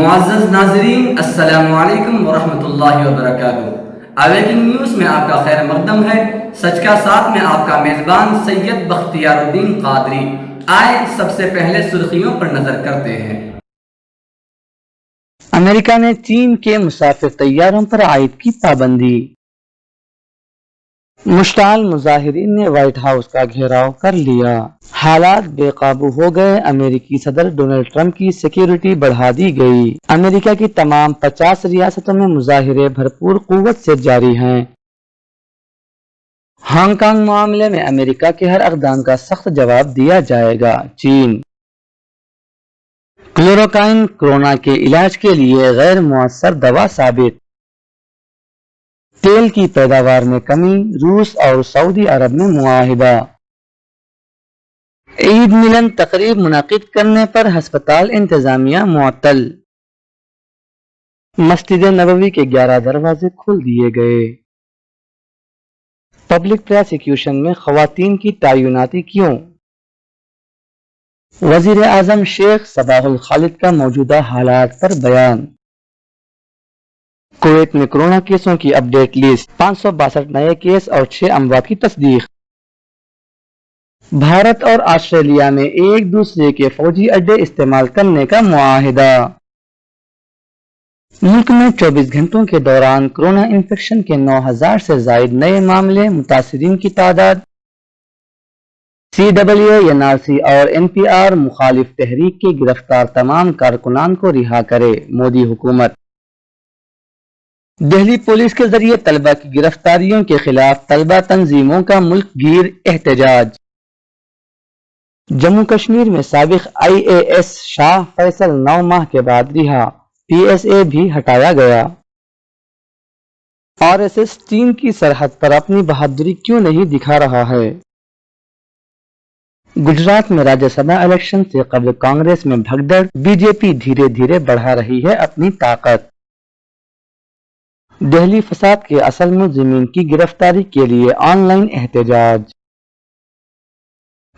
معزز ناظرین، السلام علیکم ورحمۃ اللہ وبرکاتہ۔ اویکنگ نیوز میں آپ کا خیر مقدم ہے۔ سچ کا ساتھ میں آپ کا میزبان سید بختیار الدین قادری۔ آئے سب سے پہلے سرخیوں پر نظر کرتے ہیں۔ امریکہ نے چین کے مسافر طیاروں پر عائد کی پابندی۔ مشتعل مظاہرین نے وائٹ ہاؤس کا گھیراؤ کر لیا۔ حالات بے قابو ہو گئے۔ امریکی صدر ڈونلڈ ٹرمپ کی سیکیورٹی بڑھا دی گئی۔ امریکہ کی تمام 50 ریاستوں میں مظاہرے بھرپور قوت سے جاری ہیں۔ ہانگ کانگ معاملے میں امریکہ کے ہر اقدام کا سخت جواب دیا جائے گا۔ چین۔ کلوروکائن کورونا کے علاج کے لیے غیر مؤثر دوا ثابت۔ تیل کی پیداوار میں کمی، روس اور سعودی عرب میں معاہدہ۔ عید ملن تقریب منعقد کرنے پر ہسپتال انتظامیہ معطل۔ مسجد نبوی کے 11 دروازے کھول دیے گئے۔ پبلک پراسیکیوشن میں خواتین کی تعیناتی کیوں؟ وزیر اعظم شیخ صباح الخالد کا موجودہ حالات پر بیان۔ کویت میں کورونا کیسوں کی اپ ڈیٹ لسٹ، 562 نئے کیس اور 6 اموات کی تصدیق۔ بھارت اور آسٹریلیا میں ایک دوسرے کے فوجی اڈے استعمال کرنے کا معاہدہ۔ ملک میں 24 گھنٹوں کے دوران کورونا انفیکشن کے 9000 سے زائد نئے معاملے، متاثرین کی تعداد۔ CWNRC اور NPR مخالف تحریک کے گرفتار تمام کارکنان کو رہا کرے، مودی حکومت۔ دہلی پولیس کے ذریعے طلبہ کی گرفتاریوں کے خلاف طلبہ تنظیموں کا ملک گیر احتجاج۔ جموں کشمیر میں سابق IAS شاہ فیصل 9 ماہ کے بعد رہا، PSA بھی ہٹایا گیا۔ RSS چین کی سرحد پر اپنی بہادری کیوں نہیں دکھا رہا ہے؟ گجرات میں راجیہ سبھا الیکشن سے قبل کانگریس میں بھگدڑ، BJP دھیرے دھیرے بڑھا رہی ہے اپنی طاقت۔ دہلی فساد کے اصل ملزمین کی گرفتاری کے لیے آن لائن احتجاج۔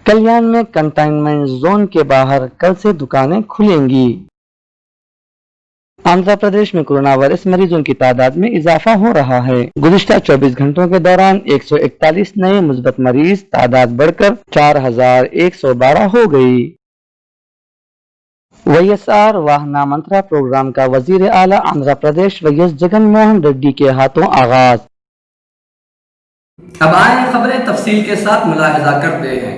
کلیان میں کنٹینمنٹ زون کے باہر کل سے دکانیں کھلیں گی۔ آندھرا پردیش میں کورونا وائرس مریضوں کی تعداد میں اضافہ ہو رہا ہے۔ گزشتہ 24 گھنٹوں کے دوران 141 نئے مثبت مریض، تعداد بڑھ کر 4112 ہو گئی۔ YSR واہنا منترا پروگرام کا وزیر اعلیٰ آندھرا پردیش ویس جگن موہن ریڈی کے ہاتھوں آغاز۔ اب آئیں خبریں تفصیل کے ساتھ ملاحظہ کرتے ہیں۔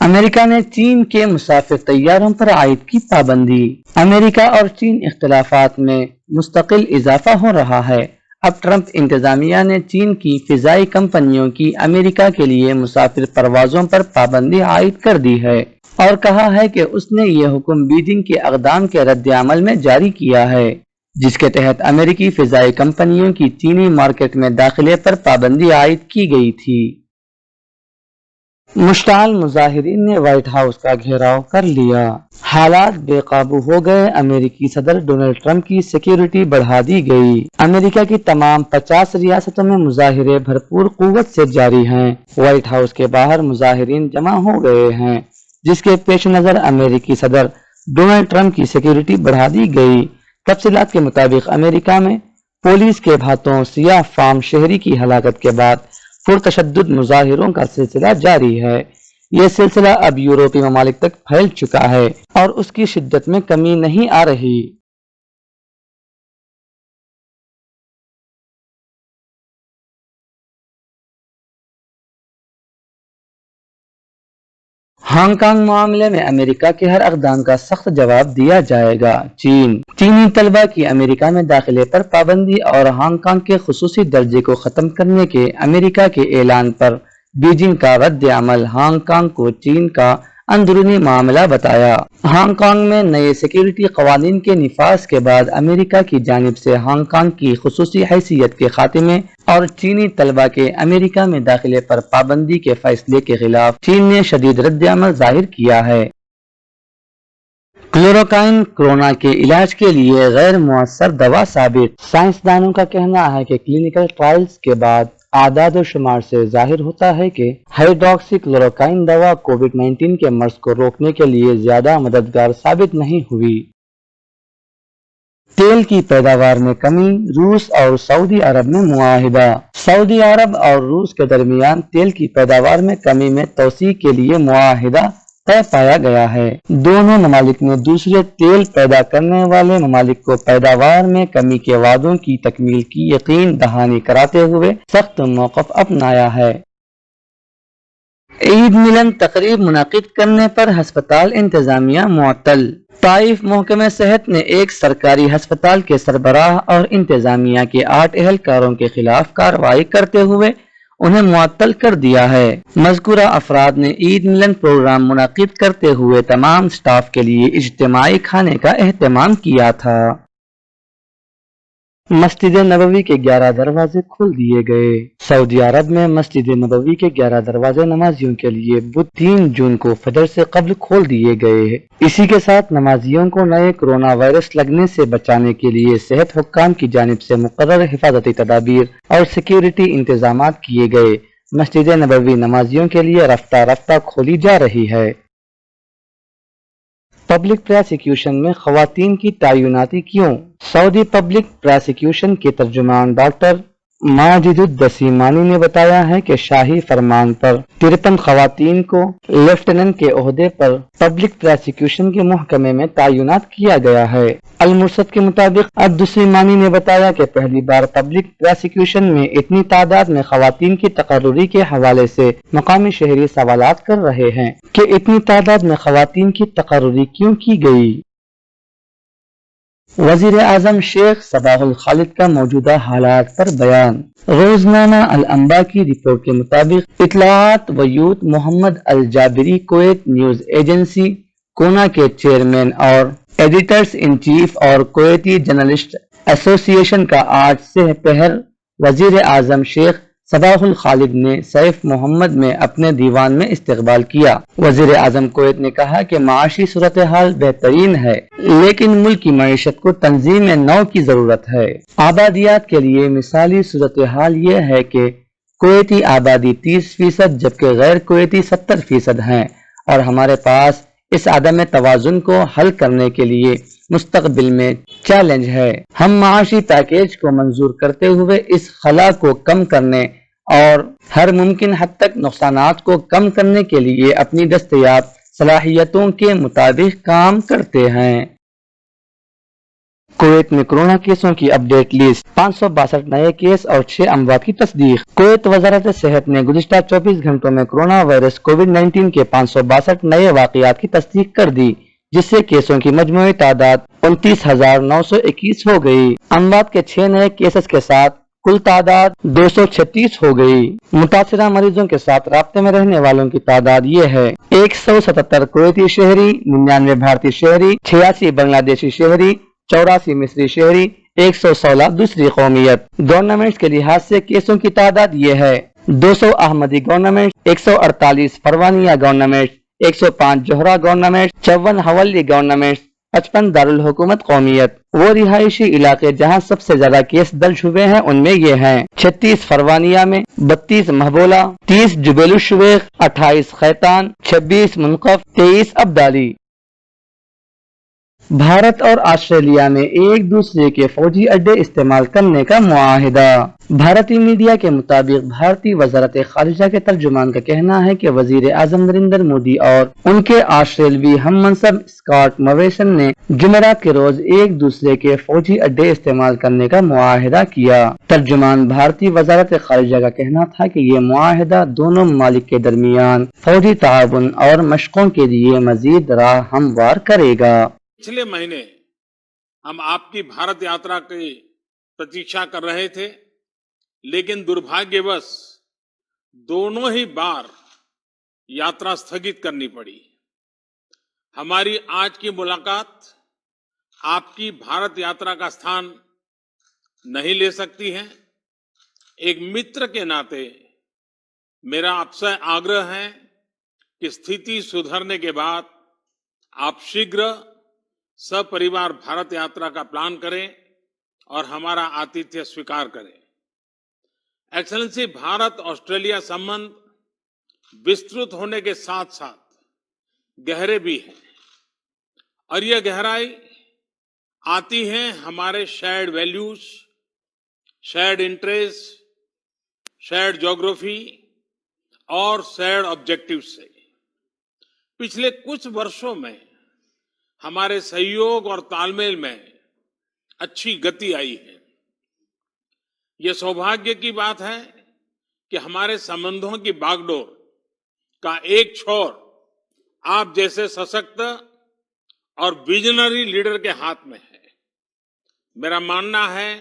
امریکہ نے چین کے مسافر طیاروں پر عائد کی پابندی۔ امریکہ اور چین اختلافات میں مستقل اضافہ ہو رہا ہے۔ اب ٹرمپ انتظامیہ نے چین کی فضائی کمپنیوں کی امریکہ کے لیے مسافر پروازوں پر پابندی عائد کر دی ہے اور کہا ہے کہ اس نے یہ حکم بیجنگ کے اقدام کے رد عمل میں جاری کیا ہے، جس کے تحت امریکی فضائی کمپنیوں کی چینی مارکیٹ میں داخلے پر پابندی عائد کی گئی تھی۔ مشتعل مظاہرین نے وائٹ ہاؤس کا گھیراؤ کر لیا۔ حالات بے قابو ہو گئے۔ امریکی صدر ڈونلڈ ٹرمپ کی سیکیورٹی بڑھا دی گئی۔ امریکہ کی تمام 50 ریاستوں میں مظاہرے بھرپور قوت سے جاری ہیں۔ وائٹ ہاؤس کے باہر مظاہرین جمع ہو گئے ہیں، جس کے پیش نظر امریکی صدر ڈونلڈ ٹرمپ کی سیکیورٹی بڑھا دی گئی۔ تفصیلات کے مطابق امریکہ میں پولیس کے ہاتھوں سیاہ فام شہری کی ہلاکت کے بعد پرتشدد مظاہروں کا سلسلہ جاری ہے۔ یہ سلسلہ اب یورپی ممالک تک پھیل چکا ہے اور اس کی شدت میں کمی نہیں آ رہی۔ ہانگ کانگ معاملے میں امریکہ کے ہر اقدام کا سخت جواب دیا جائے گا۔ چین۔ چینی طلبہ کی امریکہ میں داخلے پر پابندی اور ہانگ کانگ کے خصوصی درجے کو ختم کرنے کے امریکہ کے اعلان پر بیجنگ کا رد عمل۔ ہانگ کانگ کو چین کا اندرونی معاملہ بتایا۔ ہانگ کانگ میں نئے سیکیورٹی قوانین کے نفاذ کے بعد امریکہ کی جانب سے ہانگ کانگ کی خصوصی حیثیت کے خاتمے اور چینی طلبہ کے امریکہ میں داخلے پر پابندی کے فیصلے کے خلاف چین نے شدید رد عمل ظاہر کیا ہے۔ کلوروکائن کورونا کے علاج کے لیے غیر مؤثر دوا ثابت۔ سائنسدانوں کا کہنا ہے کہ کلینکل ٹرائلز کے بعد اعداد و شمار سے ظاہر ہوتا ہے کہ ہائیڈروکسی کلوروکائن دوا کووڈ-19 کے مرض کو روکنے کے لیے زیادہ مددگار ثابت نہیں ہوئی۔ तेल की पैदावार में कमी, रूस और सऊदी अरब में मुआहिदा। सऊदी अरब और रूस के दरमियान तेल की पैदावार में कमी में तोसी के लिए मुआहिदा तय पाया गया है। दोनों ममालिक ने दूसरे तेल पैदा करने वाले ममालिक को पैदावार में कमी के वादों की तकमील की यकीन दहानी कराते हुए सख्त मौक़िफ़ अपनाया है। ईद मिलन तकरीब मुनाकिद करने पर हस्पताल इंतजामिया मुअत्तल। ताइफ महकमे सेहत ने एक सरकारी हस्पताल के सरबराह और इंतजामिया के 8 एहलकारों के खिलाफ कार्रवाई करते हुए उन्हें मुअत्तल कर दिया है। मज़कूरा अफराद ने ईद मिलन प्रोग्राम मुनाकिद करते हुए तमाम स्टाफ के लिए इज्तिमाई खाने का एहतमाम किया था। मस्जिद नबवी के 11 दरवाजे खोल दिए गए। सऊदी अरब में मस्जिद नबवी के 11 दरवाजे नमाजियों के लिए बुध 3 जून को फजर से कब्ल खोल दिए गए। इसी के साथ नमाजियों को नए कोरोना वायरस लगने से बचाने के लिए सेहत हुक्काम की जानिब से मुकर्रर हिफाजती तदाबीर और सिक्योरिटी इंतजामात किए गए। मस्जिद नबवी नमाजियों के लिए रफ्ता रफ्ता खोली जा रही है। पब्लिक प्रोसिक्यूशन में खवातीन की तैनाती क्यों? सऊदी पब्लिक प्रोसिक्यूशन के तर्जुमान डॉक्टर माजिदुद्दसीमानी ने बताया है कि शाही फरमान पर 53 खवातीन को लेफ्टिनेंट के ओहदे पर पब्लिक प्रोसिक्यूशन के महकमे में तैनात किया गया है। अल-मुरसद के मुताबिक अद्दसीमानी ने बताया कि पहली बार पब्लिक प्रोसिक्यूशन में इतनी तादाद में खवातीन की तकर्रुरी के हवाले से मकामी शहरी सवालात कर रहे हैं कि इतनी तादाद में खवातीन की तकर्रुरी क्यों की गई। वजीर आजम शेख सबाहुल खालिद का मौजूदा हालात पर बयान। रोजनामा अल अंबा की रिपोर्ट के मुताबिक इतलात व यूथ मोहम्मद अल जाबिरी कुवैत न्यूज एजेंसी कोना के चेयरमैन और एडिटर्स इन चीफ और कुवैती जर्नलिस्ट एसोसिएशन का आज से पहर वजीर आजम शेख सबाहुल खालिद ने सैफ मोहम्मद में अपने दीवान में इस्तकबाल किया। वजीर आजम कुवैत ने कहा कि माशी सूरत हाल बेहतरीन है, लेकिन मुल्क की मईशत को तंजीम नौ की जरूरत है। आबादियात के लिए मिसाली सूरत हाल ये है कि कुवैती आबादी 30% जबकि गैर कुवैती 70% है और हमारे पास इस आदम तवाजुन को हल करने के लिए मुस्तकबिल में चैलेंज है। हम माशी पैकेज को मंजूर करते हुए इस खला को कम करने और हर मुमकिन हद तक नुकसानात को कम करने के लिए अपनी दस्तयाब सलाहियतों के मुताबिक काम करते हैं। कुवैत में कोरोना केसों की अपडेट लिस्ट। 562 नए केस और 6 अमवात की तस्दीक। कुवैत वजारत सेहत ने गुज़िश्ता 24 घंटों में कोरोना वायरस कोविड-19 के 562 नए वाक़यात की तस्दीक कर दी, जिससे केसों की मजमूई तादाद 29,921 हो गई। अमवात के 6 नए केसेस के साथ कुल तादाद 236 हो गई। मुतासिरा मरीजों के साथ राब्ते में रहने वालों की तादाद ये है: 177 कुवैती शहरी, 99 भारतीय शहरी, 86 बांग्लादेशी शहरी, 84 मिस्री शहरी, 116 दूसरी कौमियत। गवर्नमेंट के लिहाज से केसों की तादाद ये है: 200 Ahmadi government, 148 Farwaniya government, 105 Jahra government, 54 Hawalli government, 55 दारुल हुकूमत कौमियत। वो रिहायशी इलाके जहाँ सबसे ज्यादा केस दर्ज हुए हैं उनमें ये हैं: 36 फरवानिया में, 32 महबोला, 30 जुबेलुशवेख, 28 खैतान, 26 मुनकफ, 23 अब्दाली। भारत और ऑस्ट्रेलिया में एक दूसरे के फौजी अड्डे इस्तेमाल करने का मुआहिदा। भारतीय मीडिया के मुताबिक भारतीय वजारत खारिजा के तर्जुमान का कहना है कि वजीर आजम नरेंद्र मोदी और उनके ऑस्ट्रेलवी हम मनसब स्कॉट मॉरिसन ने जुमेरात के रोज एक दूसरे के फौजी अड्डे इस्तेमाल करने का मुआहिदा किया। तर्जुमान भारतीय वजारत खारिजा का कहना था कि ये मुआहिदा दोनों ममालिक के दरमियान फौजी ताउन और मशकों के लिए मजीद राह हमवार करेगा। पिछले महीने हम आपकी भारत यात्रा की प्रतीक्षा कर रहे थे, लेकिन दुर्भाग्यवश दोनों ही बार यात्रा स्थगित करनी पड़ी। हमारी आज की मुलाकात आपकी भारत यात्रा का स्थान नहीं ले सकती है। एक मित्र के नाते मेरा आपसे आग्रह है कि स्थिति सुधरने के बाद आप शीघ्र सपरिवार भारत यात्रा का प्लान करें और हमारा आतिथ्य स्वीकार करें। एक्सेलेंसी, भारत ऑस्ट्रेलिया संबंध विस्तृत होने के साथ साथ गहरे भी हैं और यह गहराई आती हैं हमारे shared values, shared interest, shared geography और शेयर्ड ऑब्जेक्टिव से। पिछले कुछ वर्षों में हमारे सहयोग और तालमेल में अच्छी गति आई है। ये सौभाग्य की बात है कि हमारे संबंधों की बागडोर का एक छोर आप जैसे सशक्त और विजनरी लीडर के हाथ में है। मेरा मानना है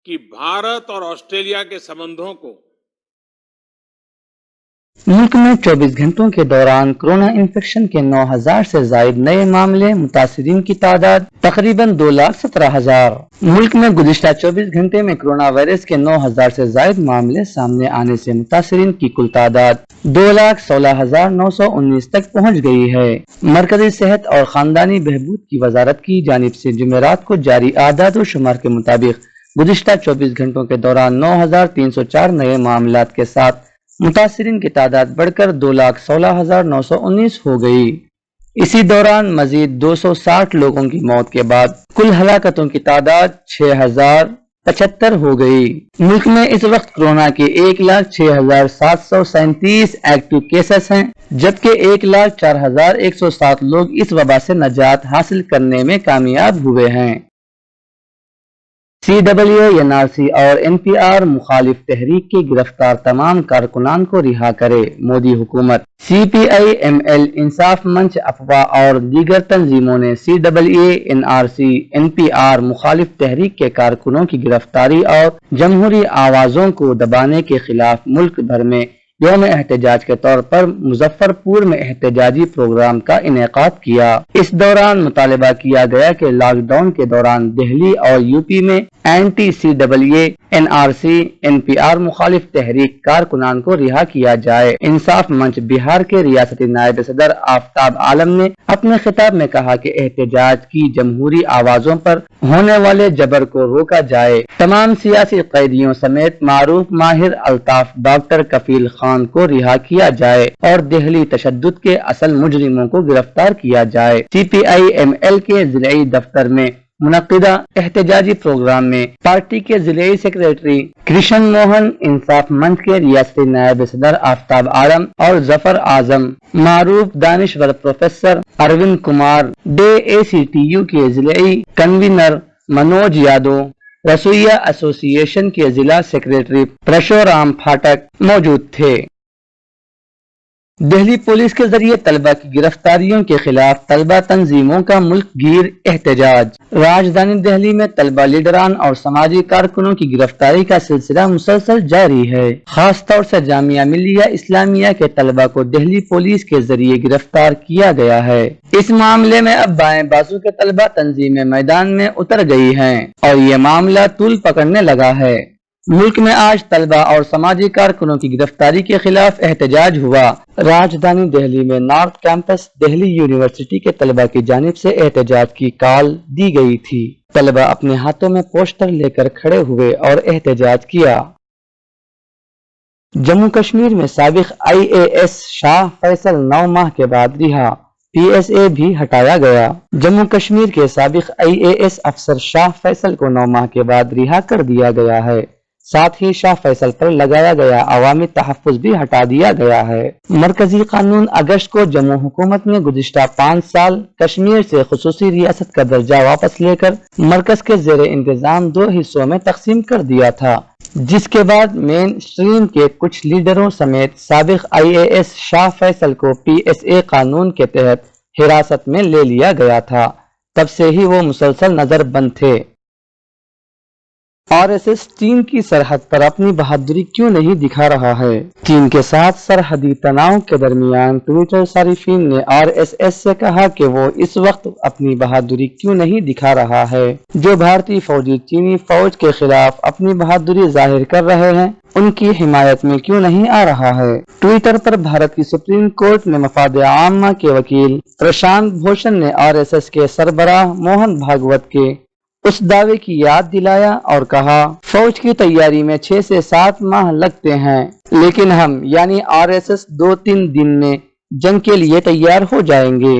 कि भारत और ऑस्ट्रेलिया के संबंधों को मुल्क में 24 घंटों के दौरान कोरोना इन्फेक्शन के 9,000 से जायद नए मामले, मुतासिरीन की तादाद तकरीबन 2,17,000। मुल्क में गुज़िश्ता 24 घंटे में कोरोना वायरस के 9,000 से जायद मामले सामने आने से मुतासिरीन की कुल तादाद 2,16,919 तक पहुँच गई है। मरकजी सेहत और खानदानी बहबूद की वजारत की जानिब से जुमेरात को जारी आदाद व शुमार के मुताबिक गुज़िश्ता 24 घंटों के दौरान 9,304 नए मामलात के साथ मुतासिरीन की तादाद बढ़कर 2,16,919 हो गई। इसी दौरान मजीद 260 लोगों की मौत के बाद कुल हलाकतों की तादाद 6,075 हो गई। मुल्क में इस वक्त कोरोना के 1,06,737 एक्टिव केसेस हैं, जबकि 1,04,107 लोग इस वबा से नजात हासिल करने में कामयाब हुए हैं। CAA, NRC और NPR मुखालिफ तहरीक के गिरफ्तार तमाम कारकुनान को रिहा करे, मोदी हुकूमत। CPI, ML, इंसाफ मंच, अफवाह और दीगर तंजीमों ने CAA, NRC, NPR मुखालिफ तहरीक के कारकुनों की गिरफ्तारी और जमहूरी आवाजों को दबाने के खिलाफ मुल्क भर में यौम एहतजाज के तौर पर मुजफ्फरपुर में एहतजाजी प्रोग्राम का इनेकाद किया। इस दौरान मुतालबा किया गया कि लॉकडाउन के दौरान दिल्ली और यूपी में एंटी CAA, NRC, NPR मुखालिफ तहरीक कारकुनान को रिहा किया जाए। इंसाफ मंच बिहार के रियासती नायब सदर आफ्ताब आलम ने अपने खिताब में कहा कि एहतजाज की जमहूरी आवाजों पर होने वाले जबर को रोका जाए। तमाम सियासी कैदियों समेत मारूफ माहिर अल्ताफ डॉक्टर कफील खान को रिहा किया जाए और दिल्ली तशद्दुद के असल मुजरिमों को गिरफ्तार किया जाए। CPI, ML के जिलाई दफ्तर में मुनक्किदा एहतजाजी प्रोग्राम में पार्टी के जिले सेक्रेटरी कृष्ण मोहन, इंसाफ मंच के रियासती नायब सदर आफ्ताब आलम और जफर आजम, मारूफ दानिश्वर प्रोफेसर अरविंद कुमार, ACTU के जिले कन्वीनर मनोज यादव, रसोइया एसोसिएशन के जिला सेक्रेटरी परशुराम फाटक मौजूद थे। दिल्ली पुलिस के जरिए तलबा की गिरफ्तारियों के खिलाफ तलबा तंजीमों का मुल्क गिर एहतजाज। राजधानी दिल्ली में तलबा लीडरान और समाजी कारकुनों की गिरफ्तारी का सिलसिला मुसलसल जारी है। खास तौर से जामिया मिल्लिया इस्लामिया के तलबा को दिल्ली पुलिस के जरिए गिरफ्तार किया गया है। इस मामले में अब बाएं बाजू के तलबा तंजीमें मैदान में उतर गई हैं और ये मामला तूल पकड़ने लगा है। मुल्क में आज तलबा और समाजी कारकुनों की गिरफ्तारी के खिलाफ एहतजाज हुआ। राजधानी दिल्ली में नॉर्थ कैंपस दिल्ली यूनिवर्सिटी के तलबा की जानिब से एहतजाज की कॉल दी गई थी। तलबा अपने हाथों में पोस्टर लेकर खड़े हुए और एहतजाज किया। जम्मू कश्मीर में साबिक IAS शाह फैसल 9 माह के बाद रिहा, PSA भी हटाया गया। जम्मू कश्मीर के साबिक IAS अफसर शाह फैसल को 9 माह के बाद रिहा कर दिया गया है। साथ ही शाह फैसल पर लगाया गया अवामी तहफ्फुज भी हटा दिया गया है। मरकजी कानून अगस्त को जम्मू हुकूमत ने गुज़िश्ता 5 साल कश्मीर से खुसूसी रियासत का दर्जा वापस लेकर मरकज के ज़ेरे इंतजाम 2 हिस्सों में तकसीम कर दिया था, जिसके बाद मेन स्ट्रीम के कुछ लीडरों समेत साबिक IAS शाह फैसल को PSA कानून के तहत हिरासत में ले लिया गया था। तब से ही वो मुसलसल नजरबंद थे। RSS चीन की सरहद पर अपनी बहादुरी क्यों नहीं दिखा रहा है? चीन के साथ सरहदी तनाव के दरमियान ट्विटर सारिफीन ने RSS से कहा कि वो इस वक्त अपनी बहादुरी क्यों नहीं दिखा रहा है। जो भारतीय फौजी चीनी फौज के खिलाफ अपनी बहादुरी जाहिर कर रहे हैं, उनकी हिमायत में क्यों नहीं आ रहा है? ट्विटर पर भारत की सुप्रीम कोर्ट में मफाद आम्मा के वकील प्रशांत भूषण ने RSS के सरबराह मोहन भागवत के उस दावे की याद दिलाया और कहा, फौज की तैयारी में 6 से 7 माह लगते हैं, लेकिन हम यानी RSS 2-3 दिन में जंग के लिए तैयार हो जाएंगे।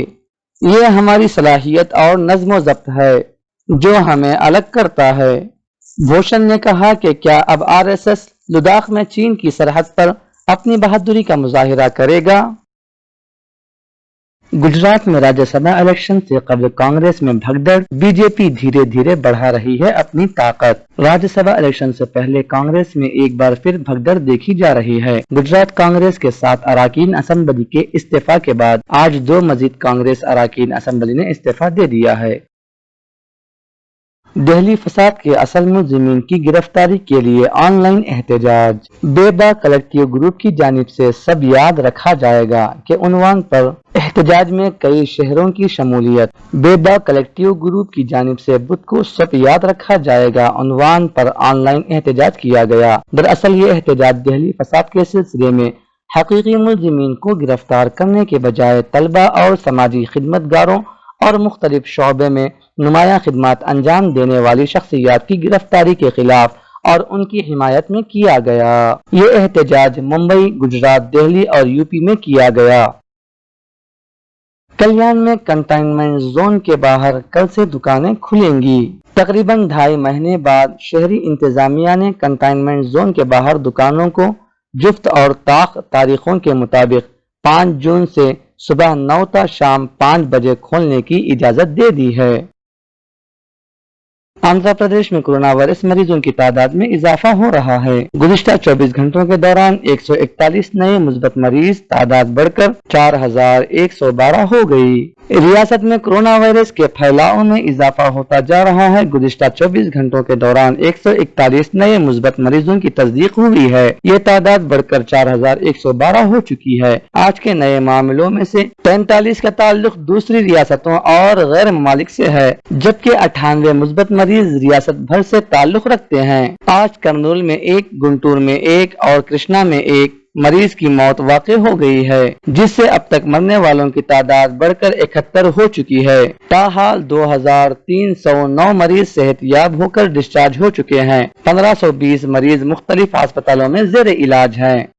ये हमारी सलाहियत और नज़्म ज़ब्त है। जो हमें अलग करता है। भूषण ने कहा कि क्या अब आरएसएस लद्दाख में चीन की सरहद पर अपनी बहादुरी का मुजाहिरा करेगा। गुजरात में राज्यसभा इलेक्शन से कबल कांग्रेस में भगदड़, बीजेपी धीरे धीरे बढ़ा रही है अपनी ताकत। राज्यसभा इलेक्शन से पहले कांग्रेस में एक बार फिर भगदड़ देखी जा रही है। गुजरात कांग्रेस के 7 अरकान असेंबली के इस्तीफा के बाद आज 2 मजीद कांग्रेस अरकान असेंबली ने इस्तीफा दे दिया है। दिल्ली फसाद के असल मुलजिमीन की गिरफ्तारी के लिए ऑनलाइन एहतजाज। बेबाक कलेक्टिव ग्रुप की जानिब से सब याद रखा जाएगा के उन्वान पर एहतजाज में कई शहरों की शमूलियत। बेबाक कलेक्टिव ग्रुप की जानिब से बुध को सब याद रखा जाएगा उन्वान पर ऑनलाइन एहतजाज किया गया। दरअसल ये एहतजाज दिल्ली फसाद के सिलसिले में हकीकी मुलजिमीन को गिरफ्तार करने के बजाय तलबा और समाजी खिदमतगारों और मुख्तलिफ शोबे में नुमाया खिदमत अंजाम देने वाली शख्सियात की गिरफ्तारी के खिलाफ और उनकी हिमायत में किया गया। ये एहतजाज मुंबई, गुजरात, दिल्ली और यूपी में किया गया। कल्याण में कंटेनमेंट जोन के बाहर कल से दुकानें खुलेंगी। तकरीबन 2.5 महीने बाद शहरी इंतजामिया ने कंटेनमेंट जोन के बाहर दुकानों को जुफ्त और ताक तारीखों के मुताबिक 5 जून से सुबह 9 ta शाम 5 बजे खोलने की इजाजत दे दी है। आंध्र प्रदेश में कोरोना वायरस मरीजों की तादाद में इजाफा हो रहा है। गुज़िश्ता 24 घंटों के दौरान 141 नए मुस्बत मरीज, तादाद बढ़कर 4112 हो गई। रियासत में कोरोना वायरस के फैलाव में इजाफा होता जा रहा है। गुज़िश्ता 24 घंटों के दौरान 141 नए मुस्बत मरीजों की तस्दीक हुई है। ये तादाद बढ़कर 4112 हो चुकी है। आज के नए मामलों में से 43 का ताल्लुक दूसरी रियासतों और गैर ममालिक से है, जबकि 98 मुस्बत मरीज रियासत भर से ताल्लुक रखते हैं। आज कर्नूल में 1, गुंटूर में 1 और कृष्णा में 1 मरीज की मौत वाक़ई हो गई है, जिससे अब तक मरने वालों की तादाद बढ़कर 71 हो चुकी है। ताहाल 2309 मरीज सेहतयाब होकर डिस्चार्ज हो चुके हैं। 1520 मरीज मुख्तलिफ अस्पतालों में जेर इलाज हैं।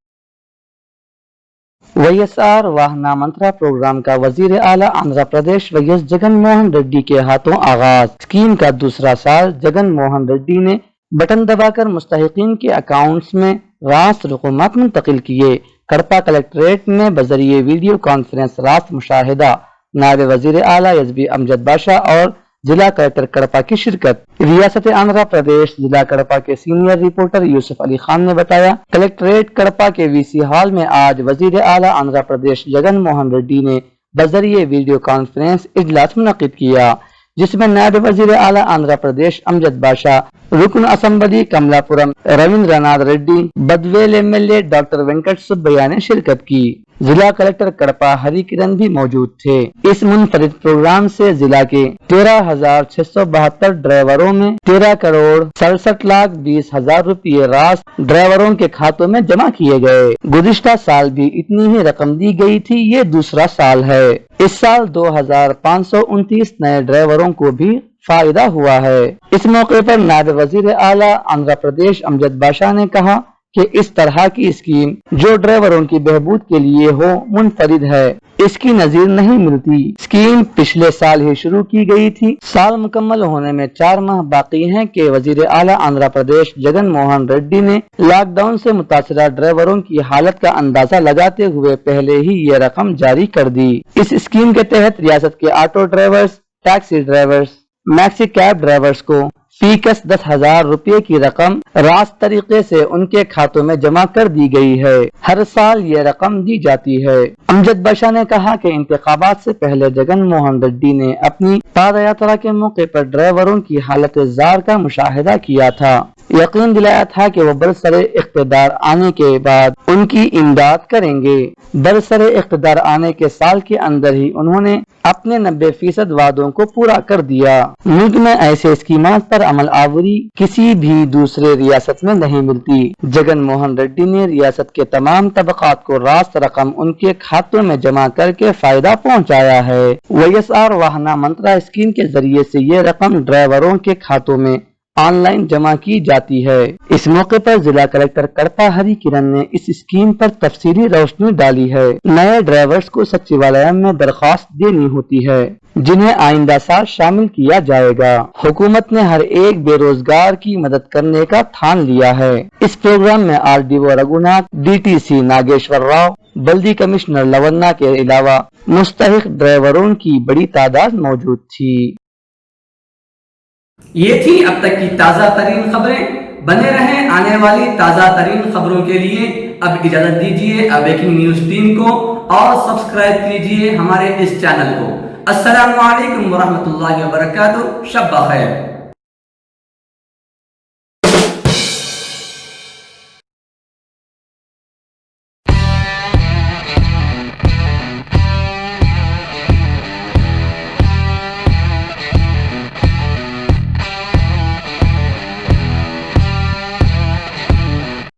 YSR वाहना मंत्रा प्रोग्राम का वजीर आला आंध्र प्रदेश YS जगन मोहन रेड्डी के हाथों आगाज। स्कीम का दूसरा साल जगन मोहन रेड्डी ने बटन दबाकर मुस्तहिकीन के अकाउंट्स में रास्त रकूमत मुंतकिल किए। कड़पा कलेक्ट्रेट में बजरिए वीडियो कॉन्फ्रेंस रास्त मुशाहिदा। नायब वजीर आला SB अमजद बाशा और जिला कलेक्टर कड़पा की शिरकत। रियासत आंध्र प्रदेश जिला कड़पा के सीनियर रिपोर्टर यूसुफ अली खान ने बताया, कलेक्ट्रेट कड़पा के VC हॉल में आज वजीर आला आंध्र प्रदेश जगन मोहन रेड्डी ने बजरिए वीडियो कॉन्फ्रेंस इजलास मुनक्किद किया, जिसमें नायब वजीर आला आंध्र प्रदेश अमजद बाशा, रुकन assembly Kamalapuram Ravindranath Reddy, Badvel MLA doctor Venkat Subbaiah ने शिरकत की। जिला कलेक्टर कड़पा हरि किरण भी मौजूद थे। इस मुनफरिद प्रोग्राम से जिला के 13,672 ड्राइवरों में 13,67,20,000 रुपये रास्त ड्राइवरों के खातों में जमा किए गए। गुज़िश्ता साल भी इतनी ही रकम दी गई थी, ये दूसरा साल है। इस साल 2529 नए ड्राइवरों को भी फायदा हुआ है। इस मौके पर नायब वजीर आला आंध्र प्रदेश अमजद बाशा ने कहा कि इस तरह की स्कीम जो ड्राइवरों की बहबूद के लिए हो मुनफरिद है, इसकी नजीर नहीं मिलती। स्कीम पिछले साल ही शुरू की गई थी। साल मुकम्मल होने में 4 माह बाकी हैं कि वजीर आला आंध्र प्रदेश जगन मोहन रेड्डी ने लॉकडाउन से मुतासरा ड्राइवरों की हालत का अंदाजा लगाते हुए पहले ही ये रकम जारी कर दी। इस स्कीम के तहत रियासत के auto drivers, taxi drivers, maxi cab drivers को फीकस 10,000 रुपये की रकम रास्त तरीके से उनके खातों में जमा कर दी गई है। हर साल ये रकम दी जाती है। अमजद बाशा ने कहा कि इंतखाबात से पहले जगन मोहन रेड्डी ने अपनी पाद यात्रा के मौके पर ड्राइवरों की हालत जार का मुशाहिदा किया था। यकीन दिलाया था कि वो बरसरे इख्तिदार आने के बाद उनकी इमदाद करेंगे। बरसरे इख्तिदार आने के साल के अंदर ही उन्होंने अपने 90% वादों को पूरा कर दिया। मुल्क में ऐसे स्कीमात पर अमल आवरी किसी भी दूसरे रियासत में नहीं मिलती। जगन मोहन रेड्डी ने रियासत के तमाम तबकात को रास्त रकम उनके खातों में जमा करके फायदा पहुंचाया है। YSR वाहना मंत्रा स्कीम के जरिए से ये रकम ड्राइवरों के खातों में آن لائن جمع کی جاتی ہے۔ اس موقع پر ضلع کلکٹر کڑپا ہری کرن نے اس اسکیم پر تفصیلی روشنی ڈالی ہے۔ نئے ڈرائیورز کو سچیوالیام میں درخواست دینی ہوتی ہے، جنہیں آئندہ سال شامل کیا جائے گا۔ حکومت نے ہر ایک بے روزگار کی مدد کرنے کا ٹھان لیا ہے۔ اس پروگرام میں RDO رگھوناتھ، DTC ناگیشور راؤ، بلدی کمشنر لونا کے علاوہ مستحق ڈرائیوروں کی بڑی تعداد موجود تھی۔ یہ تھی اب تک کی تازہ ترین خبریں۔ بنے رہیں آنے والی تازہ ترین خبروں کے لیے۔ اب اجازت دیجیے اویکنگ نیوز ٹیم کو اور سبسکرائب کیجیے ہمارے اس چینل کو۔ السلام علیکم ورحمۃ اللہ وبرکاتہ۔ شب بخیر۔